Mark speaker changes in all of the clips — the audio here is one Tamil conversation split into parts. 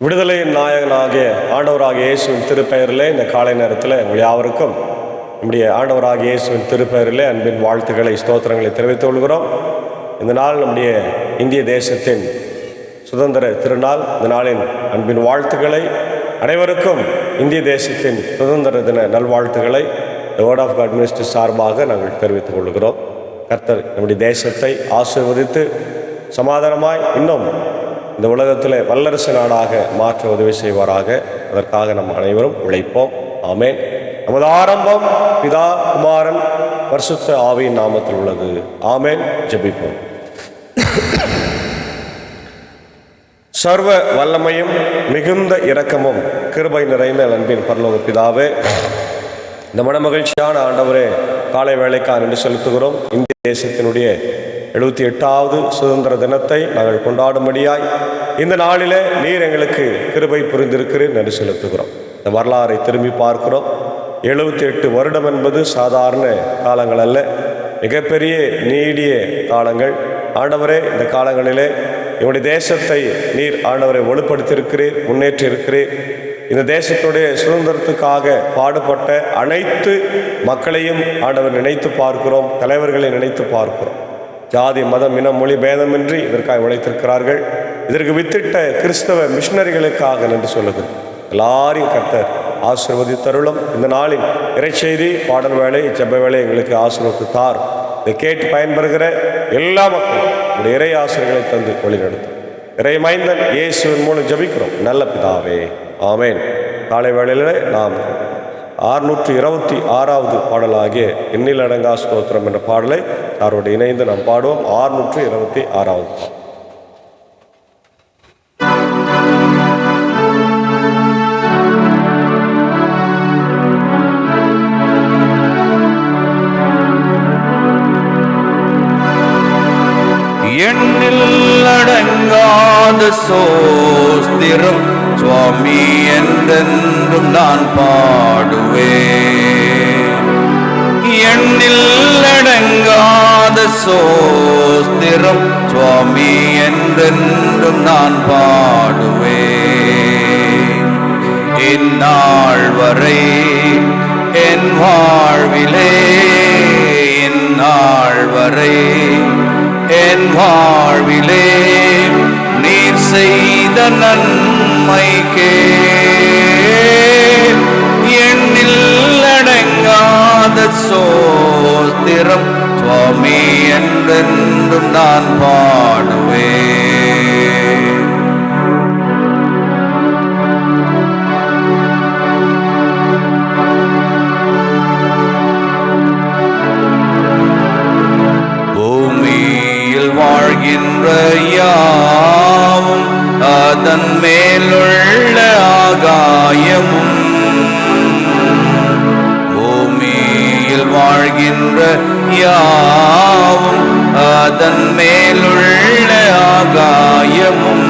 Speaker 1: விடுதலையின் நாயகனாகிய ஆண்டவராகிய இயேசுவின் திருப்பெயரிலே இந்த காலை நேரத்தில் உங்கள் யாவருக்கும் நம்முடைய ஆண்டவராகிய இயேசுவின் திருப்பெயரிலே அன்பின் வாழ்த்துக்களை ஸ்தோத்திரங்களை தெரிவித்துக் கொள்கிறோம். இந்த நாள் நம்முடைய இந்திய தேசத்தின் சுதந்திர திருநாள். இந்த நாளின் அன்பின் வாழ்த்துக்களை அனைவருக்கும் இந்திய தேசத்தின் சுதந்திர தின நல்வாழ்த்துக்களை வேர்ட் ஆஃப் காட் மினிஸ்ட்ரி சார்பாக நாங்கள் தெரிவித்துக் கொள்கிறோம். கர்த்தர் நம்முடைய தேசத்தை ஆசீர்வதித்து சமாதானமாய் இன்னும் இந்த உலகத்தில் வல்லரசு நாடாக மாற்ற உதவி செய்வாராக. அதற்காக நம் அனைவரும் உழைப்போம். ஆமேன். நமது ஆரம்பம் பிதா குமாரன் பரிசுத்த ஆவியின் நாமத்தில் உள்ளது. ஆமேன். ஜெபிப்போம். சர்வ வல்லமையும் மிகுந்த இரக்கமும் கிருபை நிறைந்த அன்பின் பரலோக பிதாவே, இந்த மனமகிழ்ச்சியான ஆண்டவரே, காலை வேளைக்காக நன்றி செலுத்துகிறோம். இந்திய தேசத்தினுடைய 78வது சுதந்திர தினத்தை நாங்கள் கொண்டாடும்படியாய் இந்த நாளிலே நீர் எங்களுக்கு கிருபை புரிந்திருக்கிறேன் நன்றி செலுத்துகிறோம். இந்த வரலாறை திரும்பி பார்க்கிறோம். 78 வருடம் என்பது சாதாரண காலங்கள் அல்ல, மிகப்பெரிய நீடிய காலங்கள். ஆண்டவரே, இந்த காலங்களிலே எங்களுடைய தேசத்தை நீர் ஆண்டவரை வலுப்படுத்தியிருக்கிறீர், முன்னேற்றி இருக்கிறீர். இந்த தேசத்துடைய சுதந்திரத்துக்காக பாடுபட்ட அனைத்து மக்களையும் ஆண்டவர் நினைத்து பார்க்கிறோம், தலைவர்களை நினைத்து பார்க்கிறோம். ஜாதி மதம் இனம் மொழி பேதமின்றி இதற்காக உழைத்திருக்கிறார்கள். இதற்கு வித்திட்ட கிறிஸ்தவ மிஷனரிகளுக்காக நன்றி சொல்லுகிறேன். எல்லாரையும் கர்த்தர் ஆசீர்வதித்தருளும். இந்த நாளின் இறைச்செய்தி, பாடல் வேலை, ஜெப வேலை எங்களுக்கு ஆசீர்வதித்து தார். இதை கேட்டு பயன்பெறுகிற எல்லா மக்களும் உடைய இறை ஆசிரியர்களை தந்து வழிநடத்தும். இறை மைந்தன் இயேசுவின் மூலம் ஜெபிக்கிறோம் நல்ல பிதாவே. ஆமேன். காலை வேளையில் நாம் 626வது பாடலாகிய எண்ணில் அடங்கா ஸ்தோத்திரம் என்ற பாடலை அவரோடு இணைந்து நாம் பாடுவோம். 626வது பாடல்.
Speaker 2: எண்ணில் அடங்காத சோஸ்திரம் சுவாமி என்றென்றும் நான் பாடுவேன். எண்ணில் அடங்காத சோஸ்திரம் சுவாமி என்றென்றும் நான் பாடுவேன். இந்நாள் வரை என் வாழ்விலே, இந்நாள் வரை என் வாழ்விலே நீர் செய்த நன்மைக்கே எண்ணில் அடங்காத சோஸ்திரம் சுவாமி என்றென்றும் நான் பாடுவேன். வாழ்கின்ற யாவும் அதன் மேலுள்ள ஆகாயமும், பூமியில் வாழ்கின்ற யாவும் அதன் மேலுள்ள ஆகாயமும்,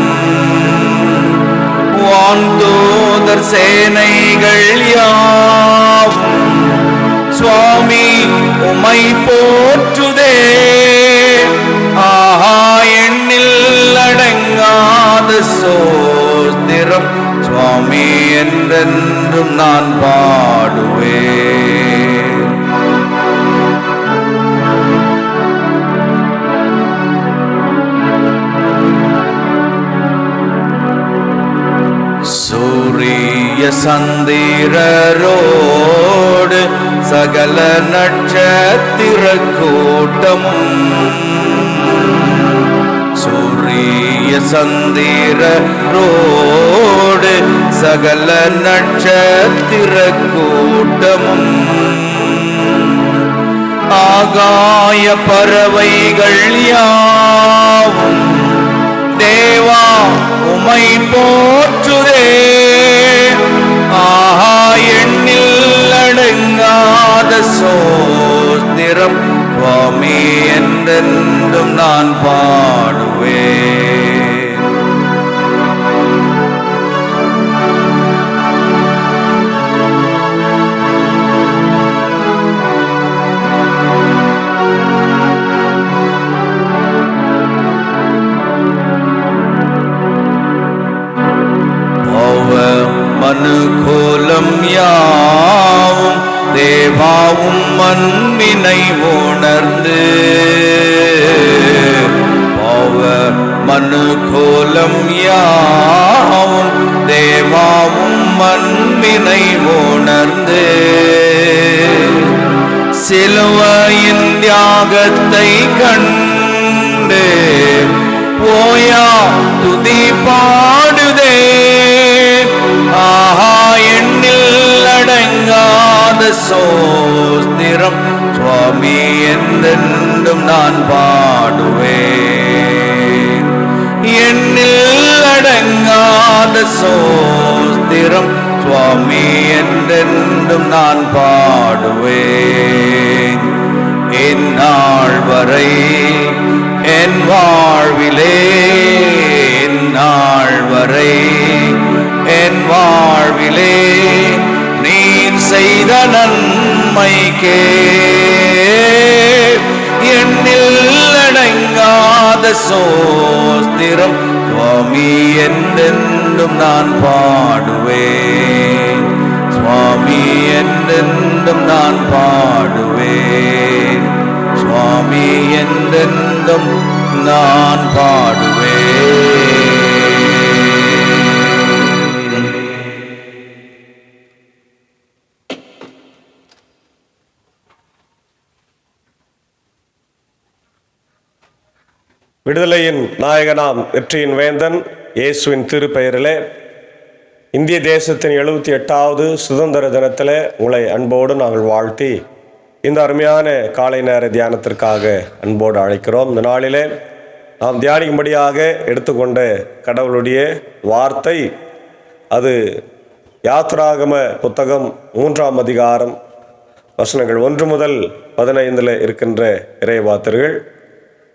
Speaker 2: வான்தூதர் சேனைகள் யாவும் சுவாமி உமை போற்றுதே. ஆஹா, எண்ணில் அடங்காத சோஸ்திரம் சுவாமி என்றென்றும் நான் பாடுவேன். சூரிய சந்திரரோடு சகல நட்சத்திர கூட்டமும், சூரிய சந்திரரோடு சகல நட்சத்திர கூட்டமும், ஆகாய பறவைகள் யாவும் தேவா உமை போற்றுதே. ஆஹா, எண்ணில் அடங்காத சோஸ்திரம் சுவாமி என்றென்றும் நான் பாடுவேன். அன்பினை உணர்ந்து பாவ மனுகோலம் யாவும் தேவாவும் அன்பினை உணர்ந்து சிலுவையின் தியாகத்தை கண்டு ஓயா துதி பாடுதே. ஆஹா எண்ணில் அடங்காத சோஸ்திரம் சுவாமி என்றென்றும் நான் பாடுவேன். எண்ணில் அடங்காத சோஸ்திரம் சுவாமி என்றென்றும் நான் பாடுவேன். எந்நாள் வரை என் வாழ்விலே, எந்நாள் வரை என் வாழ்விலே நீர் செய்த நன்மைக்கே எண்ணில் அடங்காத சோஸ்திரம் சுவாமி என்றென்றும் நான் பாடுவேன். சுவாமி என்றென்றும் நான் பாடுவேன். சுவாமி என்றென்றும் நான் பாடுவேன்.
Speaker 1: விடுதலையின் நாயகனாம் வெற்றியின் வேந்தன் இயேசுவின் திருப்பெயரிலே இந்திய தேசத்தின் 78வது சுதந்திர தினத்தில் உங்களை அன்போடு நாங்கள் வாழ்த்தி இந்த அருமையான காலை நேர தியானத்திற்காக அன்போடு அழைக்கிறோம். இந்த நாளிலே நாம் தியானிக்கும்படியாக எடுத்துக்கொண்ட கடவுளுடைய வார்த்தை அது யாத்ராகம புத்தகம் 3ஆம் அதிகாரம் வசனங்கள் 1 முதல் 15 இருக்கின்ற இறைவார்த்தைகள்.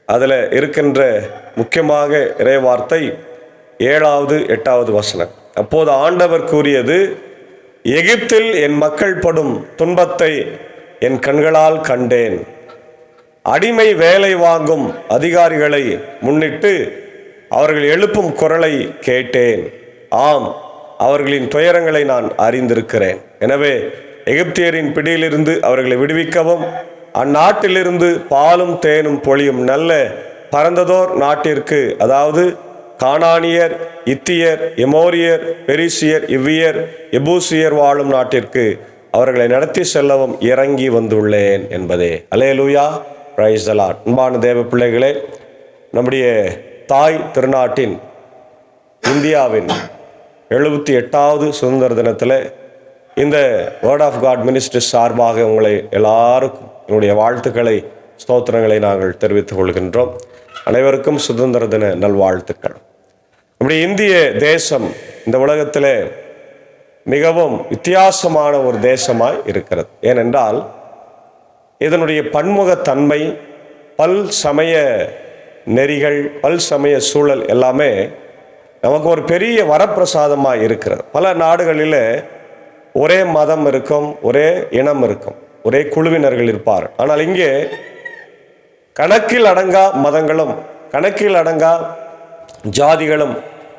Speaker 1: அதில் இருக்கின்ற முக்கியமாக இறைவார்த்தை 7வது 8வது வசனம். அப்போது ஆண்டவர் கூறியது, எகிப்தில் என் மக்கள் படும் துன்பத்தை என் கண்களால் கண்டேன். அடிமை வேலை வாங்கும் அதிகாரிகளை முன்னிட்டு அவர்கள் எழுப்பும் குரலை கேட்டேன். ஆம், அவர்களின் துயரங்களை நான் அறிந்திருக்கிறேன். எனவே எகிப்தியரின் பிடியிலிருந்து அவர்களை விடுவிக்கவும் அந்நாட்டிலிருந்து பாலும் தேனும் பொழியும் நல்ல பரந்ததோர் நாட்டிற்கு, அதாவது கானானியர், இத்தியர், எமோரியர், பெரிசியர், இவ்வியர், எபூசியர் வாழும் நாட்டிற்கு அவர்களை நடத்தி செல்லவும் இறங்கி வந்துள்ளேன் என்பதே. அல்லேலூயா, பிரைஸ் தி லார்ட். அன்பான தேவ பிள்ளைகளே, நம்முடைய தாய் திருநாட்டின் இந்தியாவின் 78வது சுதந்திர தினத்தில் இந்த வேர்ட் ஆஃப் காட் மினிஸ்ட்ரி சார்பாக உங்களை எல்லாருக்கும் என்னுடைய வாழ்த்துக்களை, ஸ்தோத்திரங்களை நாங்கள் தெரிவித்துக் கொள்கின்றோம். அனைவருக்கும் சுதந்திர தின நல்வாழ்த்துக்கள். நம்முடைய இந்திய தேசம் இந்த உலகத்தில் மிகவும் வித்தியாசமான ஒரு தேசமாய் இருக்கிறது. ஏனென்றால் இதனுடைய பன்முகத்தன்மை, பல் சமய நெறிகள், பல் சமய சூழல் எல்லாமே நமக்கு ஒரு பெரிய வரப்பிரசாதமாக இருக்கிறது. பல நாடுகளில் ஒரே மதம் இருக்கும், ஒரே இனம் இருக்கும், ஒரே குழுவினர்கள் இருப்பார். ஆனால் இங்கே கணக்கில் அடங்கா மதங்களும், கணக்கில் அடங்கா ஜாதிகளும்,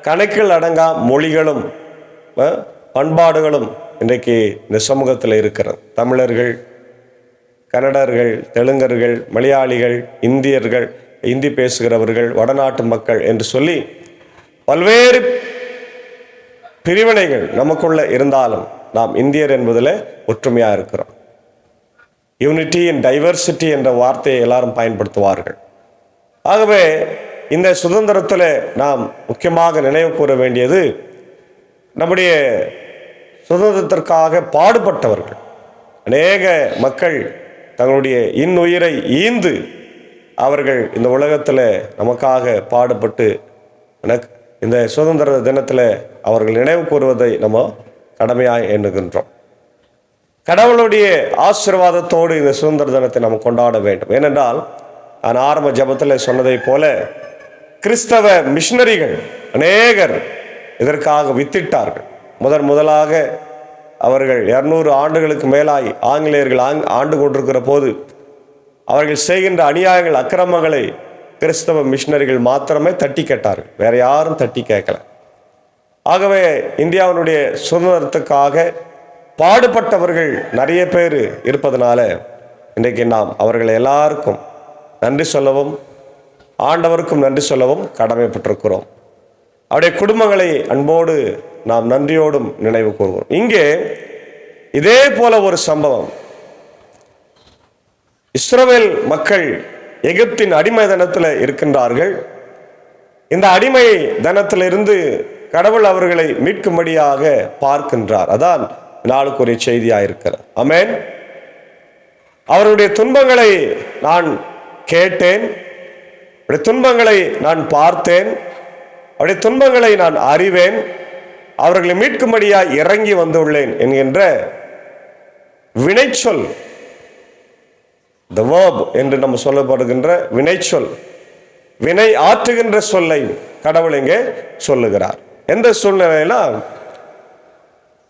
Speaker 1: கணக்கில் அடங்கா மொழிகளும் பண்பாடுகளும் இன்றைக்கு இந்த சமூகத்தில் இருக்கிறது. தமிழர்கள், கன்னடர்கள், தெலுங்கர்கள், மலையாளிகள், இந்தியர்கள், இந்தி பேசுகிறவர்கள், வடநாட்டு மக்கள் என்று சொல்லி பல்வேறு பிரிவினைகள் நமக்குள்ள இருந்தாலும் நாம் இந்தியர் என்பதில் ஒற்றுமையாக இருக்கிறோம். யூனிட்டி அண்ட் டைவர்சிட்டி என்ற வார்த்தையை எல்லாரும் பயன்படுத்துவார்கள். ஆகவே இந்த சுதந்திரத்தில் நாம் முக்கியமாக நினைவு கூற வேண்டியது, நம்முடைய சுதந்திரத்திற்காக பாடுபட்டவர்கள். அநேக மக்கள் தங்களுடைய இன்னுயிரை ஈந்து அவர்கள் இந்த உலகத்தில் நமக்காக பாடுபட்டு இந்த சுதந்திர தினத்தில் அவர்கள் நினைவு கூறுவதை நம்ம கடமையாக எண்ணுகின்றோம். கடவுளுடைய ஆசீர்வாதத்தோடு இந்த சுதந்திர தினத்தை நாம் கொண்டாட வேண்டும். ஏனென்றால் நான் ஆரம்ப ஜபத்தில் சொன்னதை போல கிறிஸ்தவ மிஷனரிகள் அநேகர் இதற்காக வித்திட்டார்கள். முதலாக அவர்கள் 200 ஆண்டுகளுக்கு மேலாய் ஆங்கிலேயர்கள் ஆண்டு கொண்டிருக்கிற போது அவர்கள் செய்கின்ற அநியாயங்கள், அக்கிரமங்களை கிறிஸ்தவ மிஷனரிகள் மாத்திரமே தட்டி கேட்டார்கள், வேற யாரும் தட்டி கேட்கல. ஆகவே இந்தியாவினுடைய சுதந்திரத்துக்காக பாடுபட்டவர்கள் நிறைய பேர் இருப்பதனால இன்றைக்கு நாம் அவர்களை எல்லாருக்கும் நன்றி சொல்லவும் ஆண்டவருக்கும் நன்றி சொல்லவும் கடமைப்பட்டிருக்கிறோம். அவருடைய குடும்பங்களை அன்போடு நாம் நன்றியோடும் நினைவு கூறுவோம். இங்கே இதே போல ஒரு சம்பவம், இஸ்ரவேல் மக்கள் எகிப்தின் அடிமை தனத்தில் இருக்கின்றார்கள். இந்த அடிமை தனத்திலிருந்து கடவுள் அவர்களை மீட்கும்படியாக பார்க்கின்றார். அதான் நாளுக்குரிய செய்தியாக இருக்கிறது. ஆமென். அவருடைய துன்பங்களை நான் கேட்டேன், அவருடைய துன்பங்களை நான் பார்த்தேன், அவருடைய துன்பங்களை நான் அறிவேன், அவர்களை மீட்கும்படியாக இறங்கி வந்துள்ளேன் என்கின்ற வினைச்சொல், the verb என்று நம்ம சொல்லப்படுகின்ற வினைச்சொல், வினை ஆற்றுகின்ற சொல்லை கடவுள் இங்கே சொல்லுகிறார். எந்த சூழ்நிலையில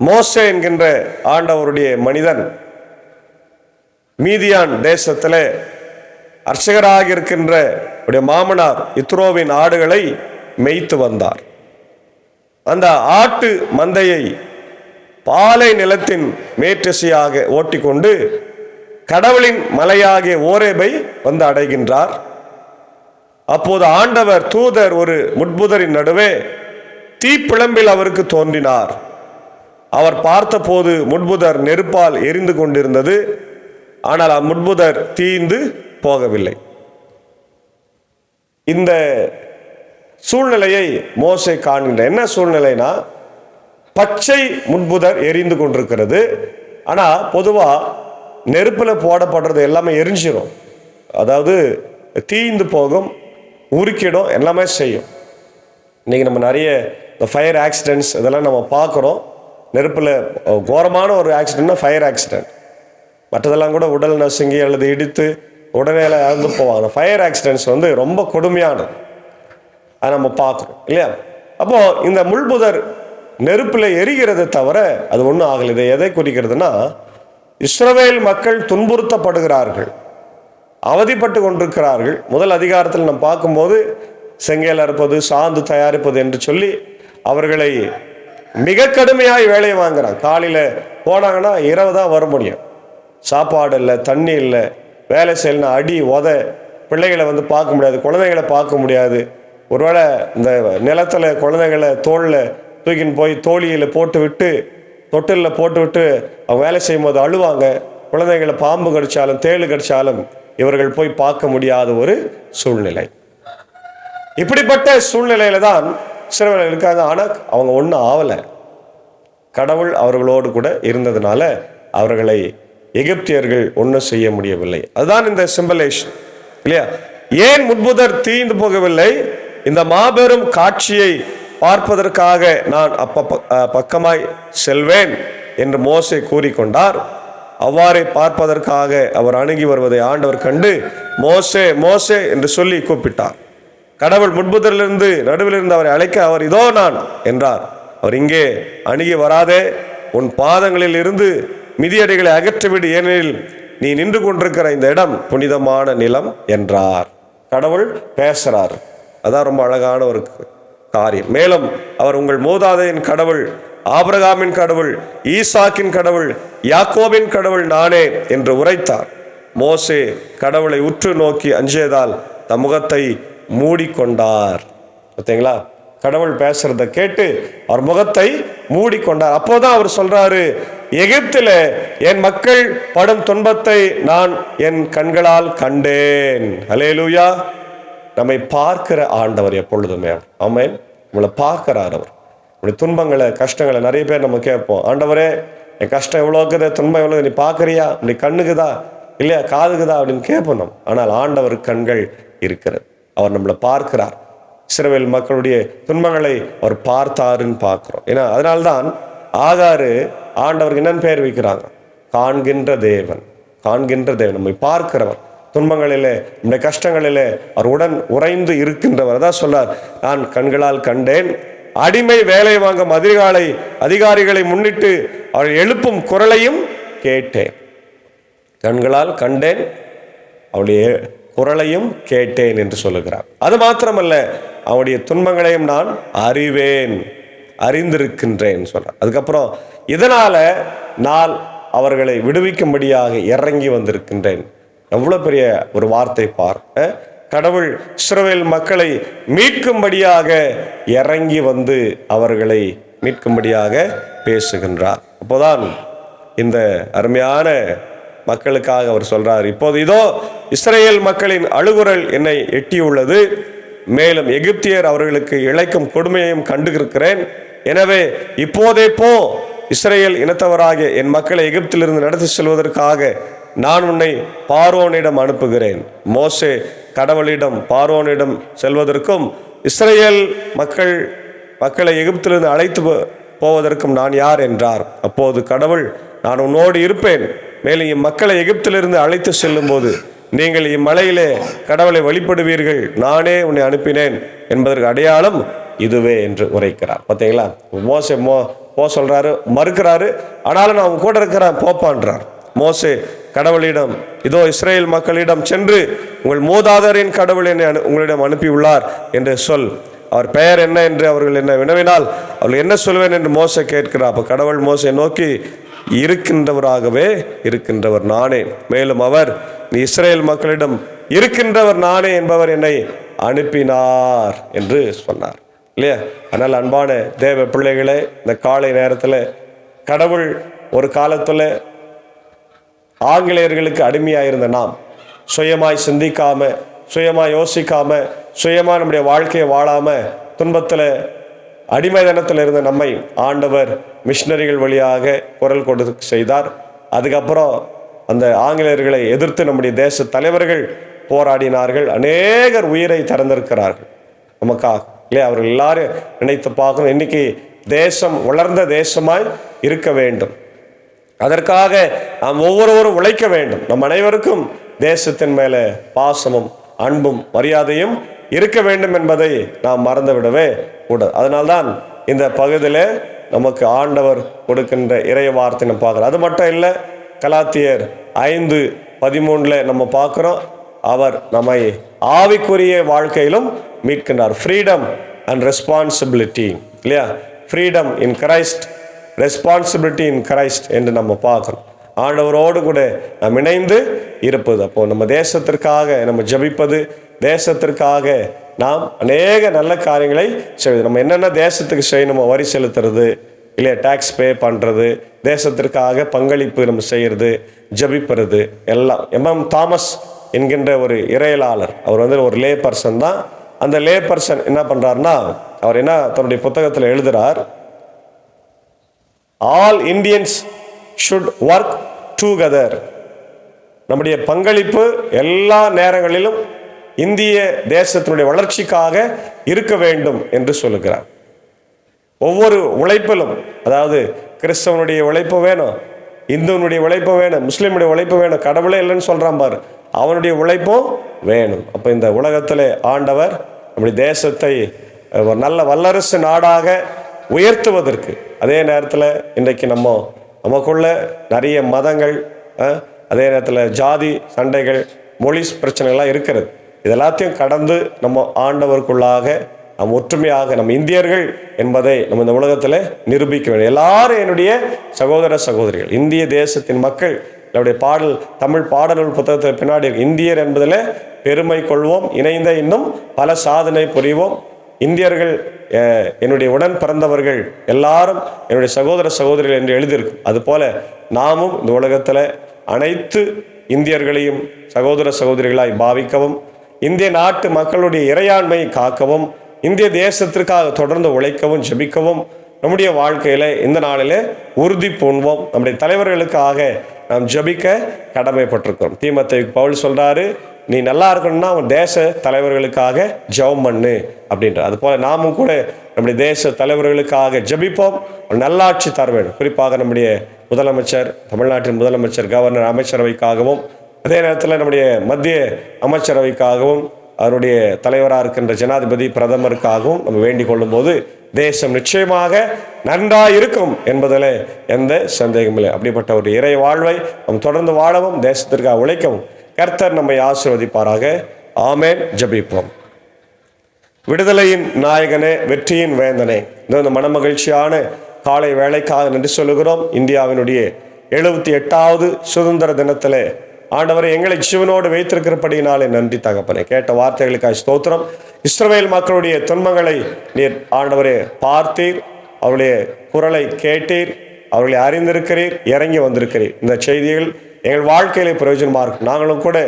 Speaker 1: மோசே என்கின்ற ஆண்டவருடைய மனிதன் மீதியான் தேசத்திலே அர்ச்சகராக இருக்கின்ற மாமனார் இத்ரோவின் ஆடுகளை மேய்த்து வந்தார். அந்த ஆட்டு மந்தையை பாலை நிலத்தின் மேற்றிசையாக ஓட்டிக்கொண்டு கடவுளின் மலையாகிய ஓரேபை வந்து அடைகின்றார். அப்போது ஆண்டவர் தூதர் ஒரு முட்புதரின் நடுவே தீப்பிழம்பில் அவருக்கு தோன்றினார். அவர் பார்த்தபோது முட்புதர் நெருப்பால் எரிந்து கொண்டிருந்தது. ஆனால் அம்முட்புதர் தீந்து போகவில்லை. இந்த சூழ்நிலையை மோசே காண்கின்ற, என்ன சூழ்நிலைனா, பச்சை முட்புதர் எரிந்து கொண்டிருக்கிறது. ஆனால் பொதுவாக நெருப்பில் போடப்படுறது எல்லாமே எரிஞ்சிடும், அதாவது தீந்து போகும், உருக்கிடும், எல்லாமே செய்யும். இன்றைக்கி நம்ம நிறைய இந்த ஃபயர் ஆக்சிடென்ட்ஸ் இதெல்லாம் நம்ம பார்க்குறோம். நெருப்பில் கோரமான ஒரு ஆக்சிடென்ட்னா ஃபயர் ஆக்சிடென்ட், மற்றதெல்லாம் கூட உடல் நசுங்கி அல்லது இடித்து உடனே இறந்து போவாங்க. ஃபயர் ஆக்சிடென்ட்ஸ் வந்து ரொம்ப கொடுமையானது, அதை நம்ம பார்க்குறோம் இல்லையா? அப்போது இந்த முள்புதர் நெருப்பில் எரிகிறதை தவிர அது ஒன்றும் ஆகலை. இதை எதை குறிக்கிறதுனா, இஸ்ரவேல் மக்கள் துன்புறுத்தப்படுகிறார்கள், அவதிப்பட்டு கொண்டிருக்கிறார்கள். முதல் அதிகாரத்தில் நம்ம பார்க்கும்போது செங்கல் அறுப்பது, சாந்து தயாரிப்பது என்று சொல்லி அவர்களை மிக கடுமையாக வேலையை வாங்குறாங்க. காலையில் போனாங்கன்னா இரவு தான் வர முடியும். சாப்பாடு இல்லை, தண்ணி இல்லை, வேலை செய்யலாம், அடி உத, பிள்ளைகளை வந்து பார்க்க முடியாது, குழந்தைகளை பார்க்க முடியாது. ஒருவேளை இந்த நிலத்தில் குழந்தைகளை தோளில் தூக்கின்னு போய் தோழியில் போட்டு விட்டு தொட்டிலில் போட்டு விட்டு அவங்க வேலை செய்யும் போது அழுவாங்க. குழந்தைகளை பாம்பு கடிச்சாலும் தேளு கடிச்சாலும் இவர்கள் போய் பார்க்க முடியாத ஒரு சூழ்நிலை. இப்படிப்பட்ட சூழ்நிலையில தான் சிறுவர்கள் இருக்காங்க. ஆனால் அவங்க ஒன்றும் ஆகலை. கடவுள் அவர்களோடு கூட இருந்ததுனால அவர்களை எகிப்தியர்கள் ஒன்றும் செய்ய முடியவில்லை. அதுதான் இந்த சிம்பலேஷன் இல்லையா? ஏன் முட்புதர் தீந்து போகவில்லை? இந்த மாபெரும் காட்சியை பார்ப்பதற்காக நான் பக்கமாய் செல்வேன் என்று மோசே கூறிக்கொண்டார். அவ்வாறே பார்ப்பதற்காக அவர் அணுகி வருவதை ஆண்டவர் கண்டு மோசே மோசே என்று சொல்லி கூப்பிட்டார். கடவுள் முட்புதரிலிருந்து நடுவிலிருந்து அவரை அழைக்க அவர் இதோ நான் என்றார். அவர் இங்கே அணுகி வராதே, உன் பாதங்களில் இருந்து மிதியடிகளை அகற்றிவிடு, ஏனெனில் நீ நின்று கொண்டிருக்கிற இந்த இடம் புனிதமான நிலம் என்றார். கடவுள் பேசுறார். அதான் ரொம்ப அழகான ஒரு காரியம். மேலும் அவர் உங்கள் மூதாதையின் கடவுள், ஆபிரகாமின் கடவுள், ஈசாக்கின் கடவுள், யாக்கோபின் கடவுள் நானே என்று உரைத்தார். மோசே கடவுளை உற்று நோக்கி அஞ்சியதால் தம் முகத்தை மூடிக்கொண்டார். பார்த்தீங்களா? கடவுள் பேசுறத கேட்டு அவர் முகத்தை மூடிக்கொண்டார். அப்போதான் அவர் சொல்றாரு, எகிப்தில் என் மக்கள் படும் துன்பத்தை நான் என் கண்களால் கண்டேன். ஹல்லேலூயா. நம்மை பார்க்கிற ஆண்டவர் எப்பொழுதுமே, ஆமென், நம்மளை பார்க்கிறார். அவர் நம்முடைய துன்பங்களை கஷ்டங்களை நிறைய பேர் நம்ம கேட்போம், ஆண்டவரே என் கஷ்டம் எவ்வளோ இருக்குது, துன்பம் எவ்வளோ, நீ பார்க்குறியா, உன்னுடைய கண்ணுக்குதா இல்லையா, காதுக்குதா அப்படின்னு கேட்போம் நம்ம. ஆனால் ஆண்டவர் கண்கள் இருக்கிறது, அவர் நம்மளை பார்க்கிறார். இஸ்ரவேல் மக்களுடைய துன்பங்களை அவர் பார்த்தாருன்னு பார்க்குறோம். ஏன்னா அதனால்தான் ஆகாரு ஆண்டவருக்கு என்னன்னு பேர் வைக்கிறாங்க, காண்கின்ற தேவன். காண்கின்ற தேவன், நம்மை பார்க்கிறவர். துன்பங்களிலே நம்முடைய கஷ்டங்களிலே அவர் உடன் உறைந்து இருக்கின்றவர். அதான் சொல்லார், நான் கண்களால் கண்டேன், அடிமை வேலை வாங்கும் அதிகாரிகளை முன்னிட்டு அவர் எழுப்பும் குரலையும் கேட்டேன். கண்களால் கண்டேன், அவருடைய குரலையும் கேட்டேன் என்று சொல்லுகிறார். அது மாத்திரமல்ல, அவருடைய துன்பங்களையும் நான் அறிந்திருக்கின்றேன் சொல்றார். அதுக்கப்புறம் இதனால நான் அவர்களை விடுவிக்கும்படியாக இறங்கி வந்திருக்கின்றேன். எவ்வளோ பெரிய ஒரு வார்த்தை பார். கடவுள் இஸ்ரவேல் மக்களை மீட்கும்படியாக இறங்கி வந்து அவர்களை மீட்கும்படியாக பேசுகின்றார். அப்போதான் இந்த அருமையான மக்களுக்காக அவர் சொல்றார், இப்போது இதோ இஸ்ரவேல் மக்களின் அழுகுரல் என்னை எட்டியுள்ளது, மேலும் எகிப்தியர் அவர்களுக்கு இழைக்கும் கொடுமையையும் கண்டிருக்கிறேன். எனவே இப்போதே போ, இஸ்ரவேல் இனத்தவராகிய என் மக்களை எகிப்திலிருந்து நடத்தி செல்வதற்காக நான் உன்னை பார்வோனிடம் அனுப்புகிறேன். மோசே கடவுளிடம் பார்வோனிடம் செல்வதற்கும் இஸ்ரவேல் மக்களை எகிப்திலிருந்து அழைத்து போவதற்கும் நான் யார் என்றார். அப்போது கடவுள், நான் உன்னோடு இருப்பேன், மேலும் இம்மக்களை எகிப்திலிருந்து அழைத்து செல்லும் போது நீங்கள் இம்மலையிலே கடவுளை வழிபடுவீர்கள், நானே உன்னை அனுப்பினேன் என்பதற்கு அடையாளம் இதுவே என்று உரைக்கிறார். பார்த்தீங்களா, மோசே போ சொல்றாரு, மறுக்கிறாரு, ஆனாலும் நான் அவங்க கூட இருக்கிறேன் போப்பான்றார். மோசே கடவுளிடம், இதோ இஸ்ரேல் மக்களிடம் சென்று உங்கள் மூதாதையரின் கடவுள் என்னை உங்களிடம் அனுப்பியுள்ளார் என்று சொல், அவர் பெயர் என்ன என்று அவர்கள் என்ன வினவினால் அவர்கள் என்ன சொல்வேன் என்று மோசே கேட்கிறார். அப்போ கடவுள் மோசே நோக்கி, இருக்கின்றவராகவே இருக்கின்றவர் நானே, மேலும் அவர் நீ இஸ்ரேல் மக்களிடம் இருக்கின்றவர் நானே என்பவர் என்னை அனுப்பினார் என்று சொன்னார் இல்லையா. அதனால் அன்பான தேவ பிள்ளைகளே, இந்த காலை நேரத்தில் கடவுள் ஒரு காலத்தில் ஆங்கிலேயர்களுக்கு அடிமையாயிருந்த நாம் சுயமாய் சிந்திக்காம, சுயமாய் யோசிக்காம, சுயமாக நம்முடைய வாழ்க்கையை வாழாம துன்பத்தில் அடிமைதனத்தில் இருந்த நம்மை ஆண்டவர் மிஷினரிகள் வழியாக குரல் கொடுத்து செய்தார். அதுக்கப்புறம் அந்த ஆங்கிலேயர்களை எதிர்த்து நம்முடைய தேச தலைவர்கள் போராடினார்கள், அநேகர் உயிரை திறந்திருக்கிறார்கள் நமக்காக இல்லையா. அவர்கள் எல்லாரும் நினைத்து பார்க்கணும், இன்னைக்கு தேசம் வளர்ந்த தேசமாய் இருக்க வேண்டும், அதற்காக நாம் ஒவ்வொருவரும் உழைக்க வேண்டும். நம் அனைவருக்கும் தேசத்தின் மேலே பாசமும் அன்பும் மரியாதையும் இருக்க வேண்டும் என்பதை நாம் மறந்துவிடவே கூடாது. அதனால்தான் இந்த பகுதியில் நமக்கு ஆண்டவர் கொடுக்கின்ற இறை வார்த்தை நம்ம பார்க்குறோம். அது மட்டும் இல்லை, கலாத்தியர் 5:13 நம்ம பார்க்குறோம், அவர் நம்மை ஆவிக்குரிய வாழ்க்கையிலும் மீட்கின்றார். ஃப்ரீடம் அண்ட் ரெஸ்பான்சிபிலிட்டி இல்லையா, freedom in Christ, responsibility in Christ என்று நம்ம பார்க்குறோம். ஆண்டவரோடு கூட நாம் இணைந்து இருப்பது, அப்போ நம்ம தேசத்திற்காக நம்ம ஜபிப்பது, தேசத்திற்காக நாம் அநேக நல்ல காரியங்களை செய்வது. நம்ம என்னென்ன தேசத்துக்கு செய்யணுமோ, வரி செலுத்துறது இல்லையா, டேக்ஸ் பே பண்ணுறது, தேசத்திற்காக பங்களிப்பு நம்ம செய்கிறது, ஜபிப்பது எல்லாம். எம் தாமஸ் என்கின்ற ஒரு இறையலாளர், அவர் ஒரு லே பர்சன் தான். அந்த லே பர்சன் என்ன பண்ணுறாருன்னா, அவர் என்ன தன்னுடைய புத்தகத்தில் எழுதுகிறார், all Indians should work together. நம்முடைய பங்களிப்பு எல்லா நேரங்களிலும் இந்திய தேசத்தினுடைய வளர்ச்சிக்காக இருக்க வேண்டும் என்று சொல்லுகிறார். ஒவ்வொரு உழைப்பிலும், அதாவது கிறிஸ்தவனுடைய உழைப்பு வேணும், இந்துவனுடைய உழைப்பு வேணும், முஸ்லீமுடைய உழைப்பு வேணும், கடவுளே இல்லைன்னு சொல்கிறான் பாரு, அவனுடைய உழைப்பும் வேணும். அப்போ இந்த உலகத்தில் ஆண்டவர் நம்முடைய தேசத்தை ஒரு நல்ல வல்லரசு நாடாக உயர்த்துவதற்கு, அதே நேரத்தில் இன்றைக்கு நமக்குள்ள நிறைய மதங்கள், அதே நேரத்தில் ஜாதி சண்டைகள், மொழி பிரச்சனைகள்லாம் இருக்கிறது. இதெல்லாத்தையும் கடந்து நம்ம ஆண்டவருக்குள்ளாக நாம் ஒற்றுமையாக நம்ம இந்தியர்கள் என்பதை நம்ம இந்த உலகத்தில் நிரூபிக்க வேண்டும். எல்லாரும் என்னுடைய சகோதர சகோதரிகள், இந்திய தேசத்தின் மக்கள். என்னுடைய பாடல், தமிழ் பாடல்கள் புத்தகத்தில் பின்னாடி இந்தியர் என்பதில் பெருமை கொள்வோம், இணைந்த இன்னும் பல சாதனை புரிவோம். இந்தியர்கள் என்னுடைய உடன் பிறந்தவர்கள், எல்லாரும் என்னுடைய சகோதர சகோதரிகள் என்று எழுதியிருக்கும். அதுபோல நாமும் இந்த உலகத்தில் அனைத்து இந்தியர்களையும் சகோதர சகோதரிகளாய் பாவிக்கவும், இந்திய நாட்டு மக்களுடைய இறையாண்மையை காக்கவும், இந்திய தேசத்திற்காக தொடர்ந்து உழைக்கவும் ஜெபிக்கவும் நம்முடைய வாழ்க்கையில் இந்த நாளில் உறுதி பூண்போம். நம்முடைய தலைவர்களுக்காக நாம் ஜெபிக்க கடமைப்பட்டிருக்கிறோம். தீமோத்தேயுக்கு பவுல் சொல்கிறாரு, நீ நல்லா இருக்கணும்னா உன் தேச தலைவர்களுக்காக ஜெபம் பண்ணு அப்படின்ற. அதுபோல் நாமும் கூட நம்முடைய தேச தலைவர்களுக்காக ஜெபிப்போம். நல்லாட்சி தர வேண்டும். குறிப்பாக நம்முடைய முதலமைச்சர், தமிழ்நாட்டின் முதலமைச்சர், கவர்னர், அமைச்சரவைக்காகவும், அதே நேரத்தில் நம்முடைய மத்திய அமைச்சரவைக்காகவும், அவருடைய தலைவராக இருக்கின்ற ஜனாதிபதி, பிரதமருக்காகவும் நம்ம வேண்டிக் கொள்ளும் போது தேசம் நிச்சயமாக நன்றாக இருக்கும் என்பதில் எந்த சந்தேகமும் இல்லை. அப்படிப்பட்ட ஒரு இறை வாழ்வை நாம் தொடர்ந்து வாழவும், தேசத்திற்காக உழைக்கவும் கர்த்தர் நம்மை ஆசீர்வதிப்பாராக. ஆமேன். ஜெபிப்போம். விடுதலையின் நாயகனே, வெற்றியின் வேந்தனே, இந்த மனமகிழ்ச்சியான காலை வேளைக்காக நன்றி சொல்லுகிறோம். இந்தியாவினுடைய 78வது சுதந்திர தினத்தில் ஆண்டவரை எங்களை ஜீவனோடு வைத்திருக்கிறபடியினாலே நன்றி தகப்பனே. கேட்ட வார்த்தைகளுக்காக ஸ்தோத்திரம். இஸ்ரவேல் மக்களுடைய துன்பங்களை நீர் ஆண்டவரே பார்த்தீர், அவருடைய குரலை கேட்டீர், அவர்களை அறிந்திருக்கிறீர், இறங்கி வந்திருக்கிறீர். இந்த செய்திகள் எங்கள் வாழ்க்கையிலே பிரயோஜனமாக இருக்கும். நாங்களும் கூட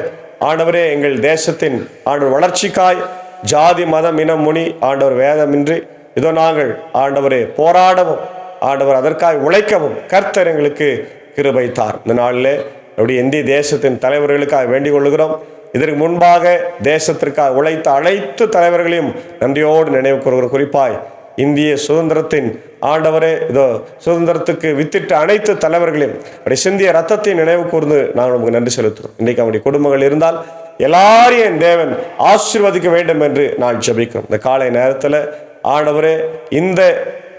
Speaker 1: ஆண்டவரே எங்கள் தேசத்தின் ஆண்டவர் வளர்ச்சிக்காய் ஜாதி மதம் இனம் முனி ஆண்டவர் வேதமின்றி இதோ நாங்கள் ஆண்டவரே போராடவும் ஆண்டவர் அதற்காக உழைக்கவும் கர்த்தர் எங்களுக்கு கிருபை தார். இந்த நாளிலே நம்முடைய இந்திய தேசத்தின் தலைவர்களுக்காக வேண்டிக் கொள்கிறோம். இதற்கு முன்பாக தேசத்திற்காக உழைத்த அனைத்து தலைவர்களையும் நன்றியோடு நினைவு கூறுகிறோம். குறிப்பாய் இந்திய சுதந்திரத்தின் ஆண்டவரே இதோ சுதந்திரத்துக்கு வித்திட்ட அனைத்து தலைவர்களையும் அவருடைய சிந்திய ரத்தத்தை நினைவு கூர்ந்து நாங்கள் நமக்கு நன்றி செலுத்துகிறோம். இன்றைக்கு அவருடைய குடும்பங்கள் இருந்தால் எல்லாரையும் தேவன் ஆசீர்வதிக்க வேண்டும் என்று நான் ஜெபிக்கிறோம். இந்த காலை நேரத்தில் ஆண்டவரே இந்த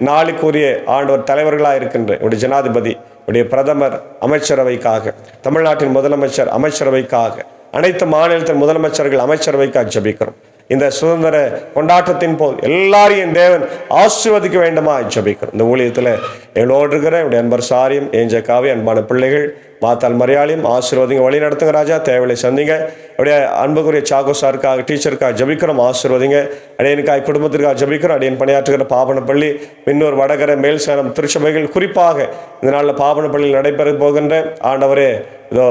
Speaker 1: நாளுக்குரிய ஆண்டவர் தலைவர்களாக இருக்கின்ற உடைய ஜனாதிபதி, உடைய பிரதமர் அமைச்சரவைக்காக, தமிழ்நாட்டின் முதலமைச்சர் அமைச்சரவைக்காக, அனைத்து மாநிலத்தின் முதலமைச்சர்கள் அமைச்சரவைக்காக ஜெபிக்கிறோம். இந்த சுதந்திர கொண்டாட்டத்தின் போது எல்லாரையும் தேவன் ஆசீர்வதிக்க வேண்டுமா ஜெபிக்கிறோம். இந்த ஊழியத்தில் எங்களோடு இருக்கிற என்னுடைய அன்பர் சாரியம் ஏஞ்சக்காவே அன்பான பிள்ளைகள் மாத்தால் மரியாதையும் ஆசீர்வதிங்க, வழி நடத்துங்க ராஜா. தேவையை சந்திங்க. அப்படியே அன்புக்குரிய சாகோ சாருக்காக டீச்சருக்காக ஜபிக்கிறோம், ஆசீர்வதிங்க. அடையனுக்காக குடும்பத்திற்காக ஜபிக்கிறோம். அடையன் பணியாற்றுகிற பாபனப்பள்ளி, மின்னூர், வடகரை, மேல் சேலம் திருச்சபைகள் குறிப்பாக இந்த நாளில் பாபனப்பள்ளியில் நடைபெற போகின்ற ஆண்டவரே இதோ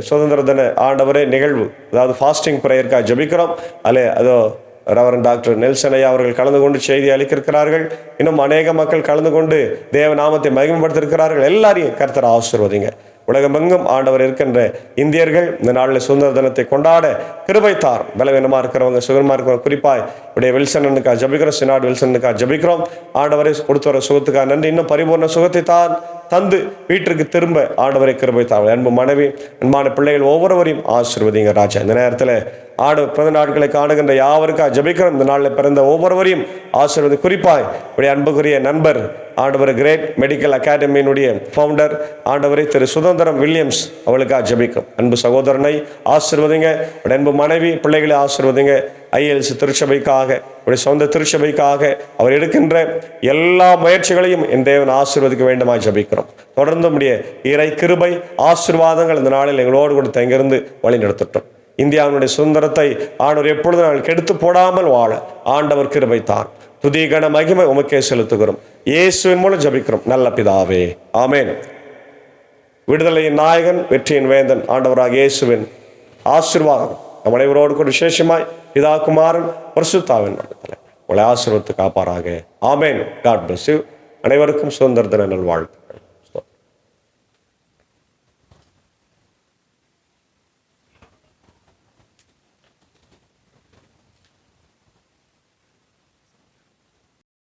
Speaker 1: சுதந்திர தின ஆண்டவரே நிகழ்வு, அதாவது ஃபாஸ்டிங் ப்ரேயருக்காக ஜபிக்கிறோம். அதோ ரெவரண்ட் டாக்டர் நெல்சன் ஐயா அவர்கள் கலந்து கொண்டு செய்தி அளிக்கிறார்கள். இன்னும் அநேக மக்கள் கலந்து கொண்டு தேவ நாமத்தை மகிமைப்படுத்திருக்கிறார்கள். எல்லாரையும் கர்த்தர் ஆசீர்வதிங்க. உலகமெங்கும் ஆண்டவர் இருக்கின்ற இந்தியர்கள் இந்த நாளில் சுதந்திர தினத்தை கொண்டாட கிருபை தார். பலவீனமாக இருக்கிறவங்க, சுகமாக இருக்கிறவங்க, குறிப்பாக இப்படியே வில்சனுக்காக ஜபிக்கிறோம், சினாட் வில்சனுக்காக ஜபிக்கிறோம். ஆண்டவரை கொடுத்து வர சுகத்துக்காக நன்றி. இன்னும் பரிபூர்ண சுகத்தை தான் தந்து வீட்டிற்கு திரும்ப ஆண்டவரை கிருபை தார். அன்பு மனைவி, அன்பான பிள்ளைகள் ஒவ்வொருவரையும் ஆசீர்வதிங்க ராஜா. இந்த நேரத்தில் பிறந்த நாட்களை காணுகின்ற யாவருக்காக ஜபிக்கிறோம். இந்த நாளில் பிறந்த ஒவ்வொருவரையும் ஆசீர்வதி. குறிப்பாய் இப்படி அன்புக்குரிய நண்பர் ஆண்டவர் கிரேட் மெடிக்கல் அகாடமியினுடைய ஃபவுண்டர் ஆண்டவரை திரு சுதந்திரம் வில்லியம்ஸ் அவளுக்காக ஜபிக்கும். அன்பு சகோதரனை ஆசீர்வதிங்க. அன்பு மனைவி, பிள்ளைகளை ஆசீர்வதிங்க. ஐஎல்சி திருச்சபைக்காக, உடைய சொந்த திருச்சபைக்காக அவர் எடுக்கின்ற எல்லா முயற்சிகளையும் என் தேவன் ஆசீர்வதிக்க வேண்டுமா ஜபிக்கிறோம். தொடர்ந்து உடைய இறை கிருபை ஆசீர்வாதங்கள் இந்த நாளில் எங்களோடு கூட தங்கிருந்து வழி நடத்தட்டும். இந்தியாவினுடைய சுதந்திரத்தை ஆண்டவர் எப்பொழுது நாங்கள் கெடுத்து போடாமல் வாழ ஆண்டவர் கிருபை தான். துதி கன மகிமை உமக்கே செலுத்துகிறோம். இயேசுவின் மூலம் ஜபிக்கிறோம் நல்ல பிதாவே, ஆமேன். விடுதலையின் நாயகன், வெற்றியின் வேந்தன் ஆண்டவராக இயேசுவின் ஆசீர்வாதம் நம் அனைவரோடு கூட விசேஷமாய் பிதா, குமாரன், பரிசுத்தாவின் நாமத்தில் உங்களை ஆசீர்வதித்து காப்பாராக. ஆமேன். God bless you. அனைவருக்கும் சுதந்திர தின நல்வாழ்த்துக்கள்.